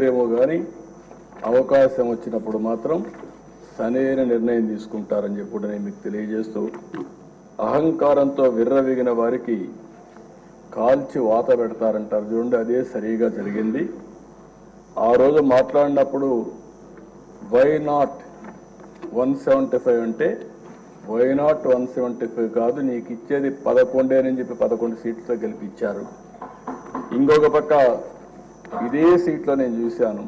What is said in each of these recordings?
ఏమో కానీ అవకాశం వచ్చినప్పుడు మాత్రం సరైన నిర్ణయం తీసుకుంటారని చెప్పి కూడా నేను మీకు తెలియజేస్తూ, అహంకారంతో విర్రవీగిన వారికి కాల్చి వాత పెడతారంటారు చూడండి, అదే సరిగా జరిగింది. ఆ రోజు మాట్లాడినప్పుడు వై నాట్ 175 అంటే వై నాట్ 175 కాదు, నీకు ఇచ్చేది 11 అని చెప్పి 11 సీట్లతో గెలిపించారు. ఇంకొక పక్క ఇదే సీట్లో నేను చూశాను,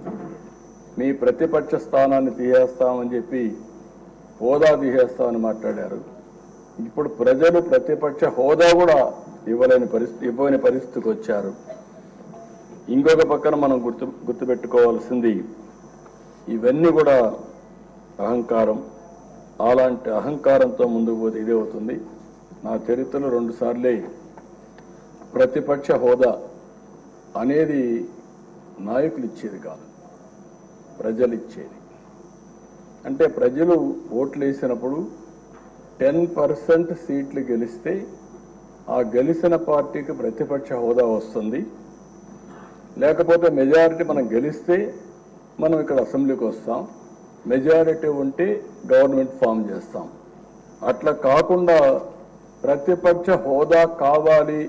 మీ ప్రతిపక్ష స్థానాన్ని తీసేస్తామని చెప్పి హోదా తీసేస్తామని మాట్లాడారు. ఇప్పుడు ప్రజలు ప్రతిపక్ష హోదా కూడా ఇవ్వని పరిస్థితికి వచ్చారు. ఇంకొక పక్కన మనం గుర్తుపెట్టుకోవాల్సింది, ఇవన్నీ కూడా అహంకారం. అలాంటి అహంకారంతో ముందుకు పోతే ఇదే అవుతుంది. నా చరిత్రలో 2 సార్లే ప్రతిపక్ష హోదా అనేది నాయకులు ఇచ్చేది కాదు, ప్రజలు ఇచ్చేది. అంటే ప్రజలు ఓట్లు వేసినప్పుడు 10% సీట్లు గెలిస్తే ఆ గెలిచిన పార్టీకి ప్రతిపక్ష హోదా వస్తుంది. లేకపోతే మెజారిటీ మనం గెలిస్తే మనం ఇక్కడ అసెంబ్లీకి వస్తాం, మెజారిటీ ఉంటే గవర్నమెంట్ ఫామ్ చేస్తాం. అట్లా కాకుండా ప్రతిపక్ష హోదా కావాలి,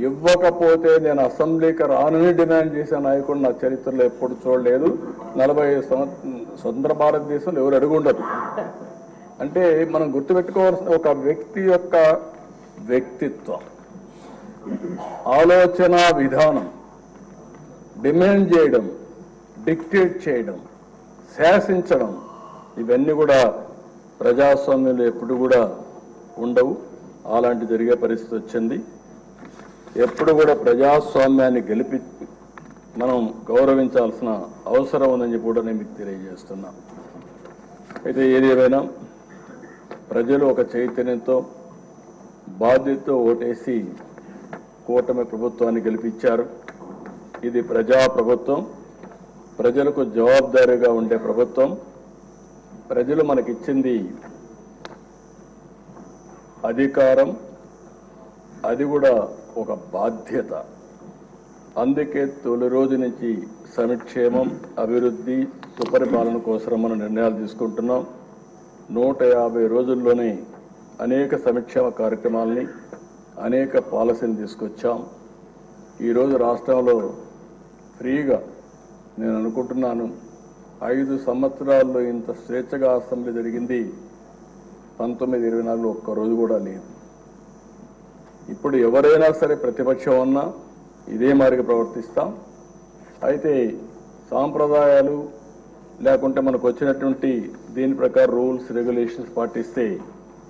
ఇవ్వకపోతే నేను అసెంబ్లీకి రానని డిమాండ్ చేసే నాయకుడు నా చరిత్రలో ఎప్పుడు చూడలేదు. 45 స్వతంత్ర భారతదేశంలో ఎవరు అడుగుండదు. అంటే మనం గుర్తుపెట్టుకోవాల్సిన ఒక వ్యక్తి యొక్క వ్యక్తిత్వం, ఆలోచన విధానం, డిమాండ్ చేయడం, డిక్టేట్ చేయడం, శాసించడం, ఇవన్నీ కూడా ప్రజాస్వామ్యంలో ఎప్పుడు కూడా ఉండవు. అలాంటి జరిగే పరిస్థితి వచ్చింది. ఎప్పుడు కూడా ప్రజాస్వామ్యాన్ని మనం గౌరవించాల్సిన అవసరం ఉందని చెప్పి కూడా నేను మీకు తెలియజేస్తున్నా. అయితే ఏది ఏమైనా ప్రజలు ఒక చైతన్యంతో బాధ్యతతో ఓటేసి కూటమి ప్రభుత్వాన్ని గెలిపించారు. ఇది ప్రజా ప్రభుత్వం, ప్రజలకు జవాబుదారీగా ఉండే ప్రభుత్వం. ప్రజలు మనకిచ్చింది అధికారం, అది కూడా ఒక బాధ్యత. అందుకే తొలి రోజు నుంచి సంక్షేమం, అభివృద్ధి, సుపరిపాలన కోసం మనం నిర్ణయాలు తీసుకుంటున్నాం. 150 రోజుల్లోనే అనేక సంక్షేమ కార్యక్రమాలని, అనేక పాలసీని తీసుకొచ్చాం. ఈరోజు రాష్ట్రంలో ఫ్రీగా నేను అనుకుంటున్నాను, 5 సంవత్సరాల్లో ఇంత స్వేచ్ఛగా అసెంబ్లీ జరిగింది 1924 ఒక్కరోజు కూడా లేదు. ఇప్పుడు ఎవరైనా సరే ప్రతిపక్షం ఉన్నా ఇదే మాదిరిగా ప్రవర్తిస్తాం. అయితే సాంప్రదాయాలు లేకుంటే మనకు వచ్చినటువంటి దీని ప్రకారం రూల్స్ రెగ్యులేషన్స్ పాటిస్తే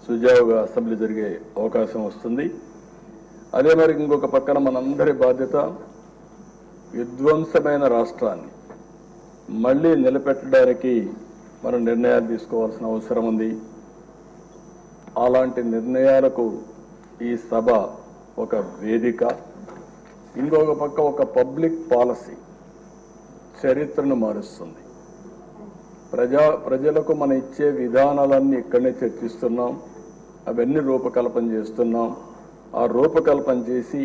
సుజావుగా అసెంబ్లీ జరిగే అవకాశం వస్తుంది. అదే మరి ఇంకొక పక్కన మనందరి బాధ్యత, విధ్వంసమైన రాష్ట్రాన్ని మళ్ళీ నిలబెట్టడానికి మనం నిర్ణయాలు తీసుకోవాల్సిన అవసరం ఉంది. అలాంటి నిర్ణయాలకు ఈ సభ ఒక వేదిక. ఇంకొక పక్క ఒక పబ్లిక్ పాలసీ చరిత్రను మారుస్తుంది. ప్రజలకు మనం ఇచ్చే విధానాలన్నీ ఇక్కడనే చర్చిస్తున్నాం, అవన్నీ రూపకల్పన చేస్తున్నాం. ఆ రూపకల్పన చేసి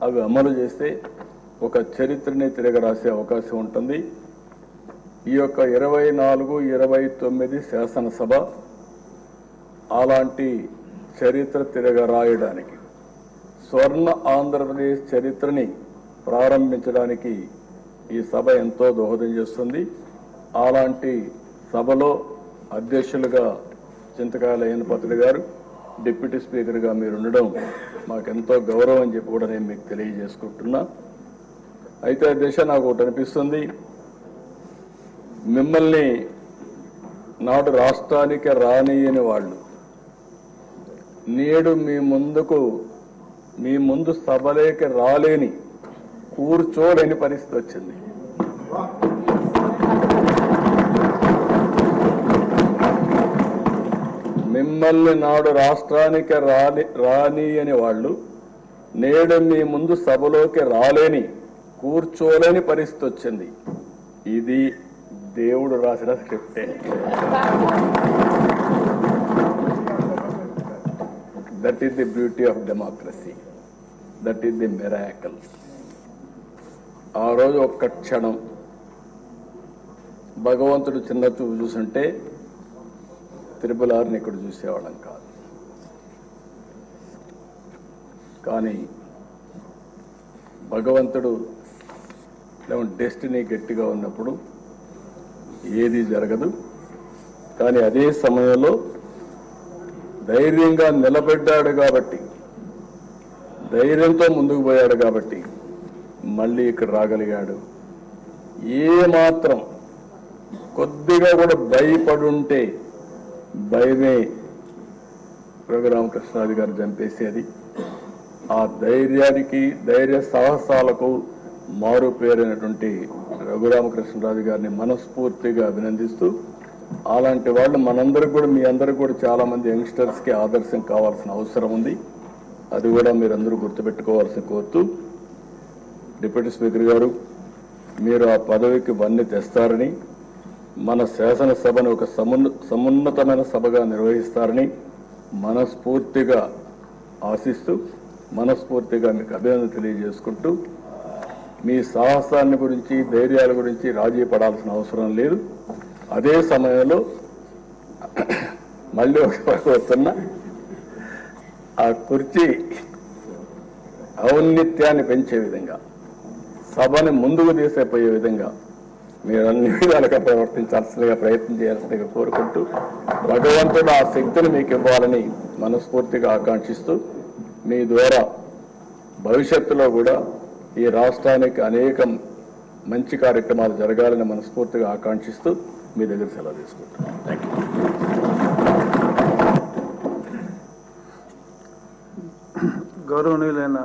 అవి అమలు చేస్తే ఒక చరిత్రని తిరగరాసే అవకాశం ఉంటుంది. ఈ యొక్క 24, 29 శాసనసభ అలాంటి చరిత్ర తిరగరాయడానికి, స్వర్ణ ఆంధ్రప్రదేశ్ చరిత్రని ప్రారంభించడానికి ఈ సభ ఎంతో దోహదం చేస్తుంది. అలాంటి సభలో అధ్యక్షులుగా చింతకాయల అయ్యన్నపాత్రుడు గారు, డిప్యూటీ స్పీకర్గా మీరు ఉండడం మాకెంతో గౌరవం అని చెప్పి కూడా నేను మీకు తెలియజేసుకుంటున్నా. అయితే అధ్యక్ష, నాకు ఒకటి అనిపిస్తుంది, మిమ్మల్ని నాడు రాష్ట్రానికి రానియని వాళ్ళు నేడు మీ ముందు సభలోకి రాలేని, కూర్చోలేని పరిస్థితి వచ్చింది. మిమ్మల్ని నాడు రాష్ట్రానికి రానియని వాళ్ళు నేడు మీ ముందు సభలోకి రాలేని, కూర్చోలేని పరిస్థితి వచ్చింది. ఇది దేవుడు రాసిన స్క్రిప్టే. That is the beauty of democracy, that is the miracle. ఆ రోజు ఒక్క క్షణం భగవంతుడు చిన్న చూపు చూసుంటే త్రిపుల్ ఆర్ని ఇక్కడ చూసేవాళ్ళం కాదు. కానీ భగవంతుడు డెస్టినీ గట్టిగా ఉన్నప్పుడు ఏది జరగదు. కానీ అదే సమయంలో ధైర్యంగా నిలబడ్డాడు కాబట్టి, ధైర్యంతో ముందుకు పోయాడు కాబట్టి మళ్ళీ ఇక్కడ రాగలిగాడు. ఏ మాత్రం కొద్దిగా కూడా భయపడుంటే భయమే రఘురామకృష్ణరాజు గారు చంపేసేది. ఆ ధైర్యానికి, ధైర్య సాహసాలకు మారు పేరైనటువంటి రఘురామకృష్ణరాజు గారిని మనస్ఫూర్తిగా అభినందిస్తూ, అలాంటి వాళ్ళు మనందరికి కూడా, మీ అందరికి కూడా చాలా మంది యంగ్స్టర్స్కి ఆదర్శం కావాల్సిన అవసరం ఉంది. అది కూడా మీరందరూ గుర్తుపెట్టుకోవాల్సిన కోరుతూ, డిప్యూటీ స్పీకర్ గారు, మీరు ఆ పదవికి వన్నె తెస్తారని, మన శాసనసభను ఒక సమున్నతమైన సభగా నిర్వహిస్తారని మనస్ఫూర్తిగా ఆశిస్తూ, మనస్ఫూర్తిగా మీకు అభినందన తెలియజేసుకుంటూ, మీ సాహసాన్ని గురించి, ధైర్యాల గురించి రాజీ పడాల్సిన అవసరం లేదు. అదే సమయంలో మళ్ళీ వస్తున్న ఆ కుర్చీ ఔన్నత్యాన్ని పెంచే విధంగా, సభని ముందుకు తీసేపోయే విధంగా మీరు అన్ని విధాలుగా ప్రవర్తించాల్సిందిగా, ప్రయత్నం చేయాల్సిందిగా కోరుకుంటూ, భగవంతుడు ఆ శక్తిని మీకు ఇవ్వాలని మనస్ఫూర్తిగా ఆకాంక్షిస్తూ, మీ ద్వారా భవిష్యత్తులో కూడా ఈ రాష్ట్రానికి అనేక మంచి కార్యక్రమాలు జరగాలని మనస్ఫూర్తిగా ఆకాంక్షిస్తూ మీ దగ్గర సెలవు తీసుకుంటాను. Thank you. గౌరవనీయులైన